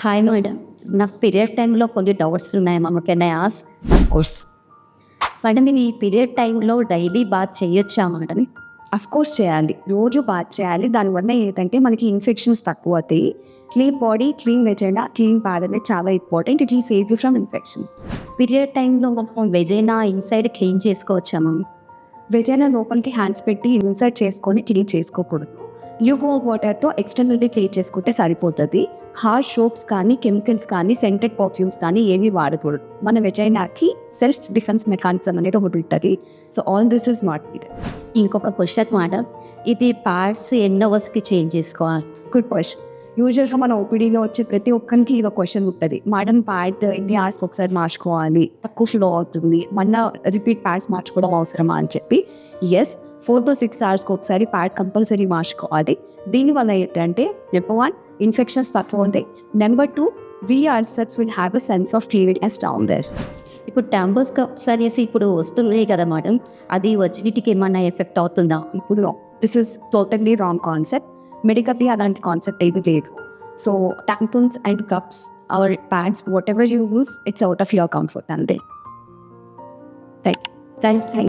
Hi madam, నాకు period టైంలో కొన్ని డౌట్స్ ఉన్నాయి ma'am. Can I ask? Of course. Madam, ఈ పీరియడ్ టైంలో డైలీ బాత్ చేయొచ్చా మేడం? అఫ్ కోర్స్ చేయాలి, రోజు బాత్ చేయాలి. దానివల్ల ఏంటంటే మనకి ఇన్ఫెక్షన్స్ తక్కువ అవుతాయి. Clean body, clean vagina, clean pad అనేది చాలా important. It will save you from infections. Period టైంలో మనం వెజైనా ఇన్సైడ్ క్లీన్ చేసుకోవచ్చా మ్యామ్? వెజైనా లోపలికి హ్యాండ్స్ పెట్టి ఇన్సర్ట్ చేసుకొని క్లీన్ చేసుకోకూడదు. ల్యూకోమ్ వాటర్తో ఎక్స్టర్నల్లీ క్లీన్ చేసుకుంటే సరిపోతుంది. హార్ష్ సోప్స్ కానీ, కెమికల్స్ కానీ, సెంటెడ్ పర్ఫ్యూమ్స్ కానీ ఏమీ వాడకూడదు. మన వెజైనాకి సెల్ఫ్ డిఫెన్స్ మెకానిజం అనేది ఒకటి ఉంటుంది. So all this is not needed. ఇంకొక క్వశ్చన్ మేడం, ఇది ప్యాడ్స్ ఎన్ని అవర్స్కి చేంజ్ చేసుకోవాలి? Good question. యూజువల్గా మన ఓపీడీలో వచ్చే ప్రతి ఒక్కరికి ఇది క్వశ్చన్ ఉంటుంది. మేడం ప్యాడ్ ఎన్ని అవర్స్కి ఒకసారి మార్చుకోవాలి, తక్కువ ఫ్లో అవుతుంది, మళ్ళీ రిపీట్ ప్యాడ్స్ మార్చుకోవడం అవసరమా అని చెప్పి. ఎస్, 4 to 6 అవర్స్కి ఒకసారి ప్యాడ్ కంపల్సరీ మార్చుకోవాలి. దీనివల్ల ఏంటంటే నెంబర్ 1 ఇన్ఫెక్షన్స్ తక్కువ ఉంటాయి. Number 2 we ourselves will have a sense of cleanliness down there. ఇప్పుడు టాంబోస్ కప్స్ అనేసి ఇప్పుడు వస్తున్నాయి కదా మేడం, అది వర్జినిటీకి ఏమన్నా ఎఫెక్ట్ అవుతుందా? ఇప్పుడు this is totally wrong concept. Medically అలాంటి కాన్సెప్ట్ ఏది లేదు. So tampons and cups or pads whatever you use, it's out of your comfort అంతే. Thank you.